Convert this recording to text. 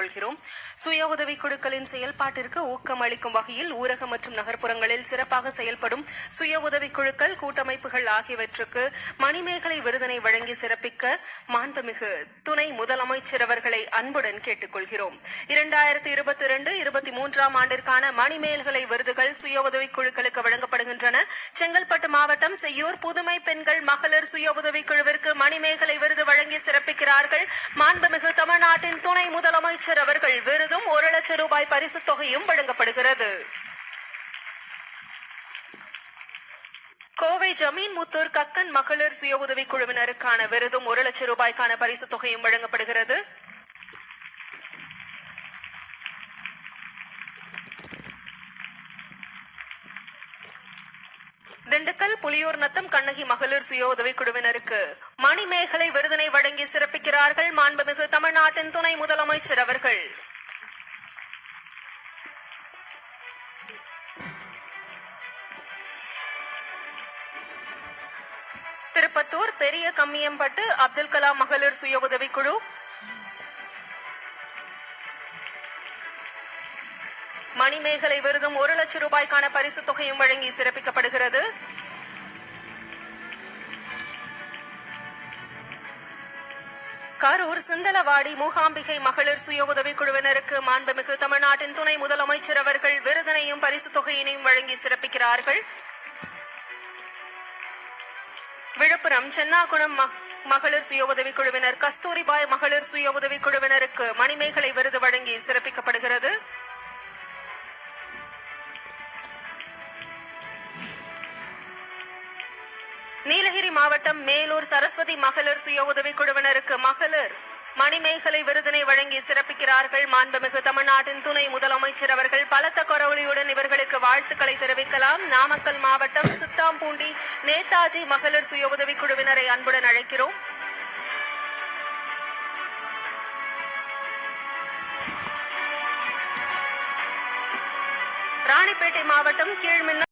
கொள்கிறோம். சுய உதவி குழுக்களின் செயல்பாட்டிற்கு ஊக்கம் அளிக்கும் வகையில் ஊரக மற்றும் நகர்ப்புறங்களில் சிறப்பாக செயல்படும் சுய உதவி குழுக்கள், கூட்டமைப்புகள் ஆகியவற்றுக்கு மணிமேகலை விருதினை வழங்கி சிறப்பிக்க மாண்புமிகு துணை முதலமைச்சர் அவர்களை அன்புடன் கேட்டுக் கொள்கிறோம். 2022-23 ஆண்டிற்கான மணிமேகலை விருதுகள் சுய உதவி குழுக்களுக்கு வழங்கப்படுகின்றன. செங்கல்பட்டு மாவட்டம் செய்யூர் புதுமை பெண்கள் மகளிர் சுய உதவி குழுவிற்கு மணிமேகலை விருது வழங்கி சிறப்பிக்கிறார்கள். மாண்புமிகு தமிழ்நாட்டின் துணை முதலமைச்சர் அவர்கள் விருதும் 1 லட்சம் ரூபாய் பரிசுத் தொகையும் வழங்கப்படுகிறது. கோவை ஜமீன் முத்தூர் கக்கன் மகளிர் சுய உதவி குழுவினருக்கான விருதும் 1 லட்சம் ரூபாய்க்கான பரிசுத் தொகையும் வழங்கப்படுகிறது. திண்டுக்கல் புலியூர் நத்தம் கண்ணகி மகளிர் சுய உதவி குழுவினருக்கு மணிமேகலை விருதினை வழங்கி சிறப்பிக்கிறார்கள். மாண்புமிகு தமிழ்நாட்டின் துணை முதலமைச்சர் அவர்கள். திருப்பத்தூர் பெரிய கம்மியம்பட்டு அப்துல் கலாம் மகளிர் சுய உதவி குழு மணிமேகலை விருதும் 1 லட்சம் ரூபாய்க்கான பரிசுத் தொகையும் வழங்கி சிறப்பிக்கப்படுகிறது. கரூர் சிந்தலவாடி மூகாம்பிகை மகளிர் சுய உதவி குழுவினருக்கு மாண்புமிகு தமிழ்நாட்டின் துணை முதலமைச்சர் அவர்கள் விருதினையும் பரிசுத் தொகையினையும் வழங்கி சிறப்பிக்கிறார்கள். விழுப்புரம் சென்னாகுளம் மகளிர் சுய உதவி குழுவினர் கஸ்தூரிபாய் மகளிர் சுய உதவி குழுவினருக்கு மணிமேகலை விருது வழங்கி சிறப்பிக்கப்படுகிறது. நீலகிரி மாவட்டம் மேலூர் சரஸ்வதி மகளிர் சுய உதவி குழுவினருக்கு மகளிர் மணிமேகலை விருதினை வழங்கி சிறப்பிக்கிறார்கள். மாண்புமிகு தமிழ்நாட்டின் துணை முதலமைச்சர் அவர்கள் பலத்த கொரவொலியுடன் இவர்களுக்கு வாழ்த்துக்களை தெரிவிக்கலாம். நாமக்கல் மாவட்டம் சித்தாம்பூண்டி நேதாஜி மகளிர் சுய உதவி குழுவினரை அன்புடன் அழைக்கிறோம். ராணிப்பேட்டை மாவட்டம் கீழ்மின்ன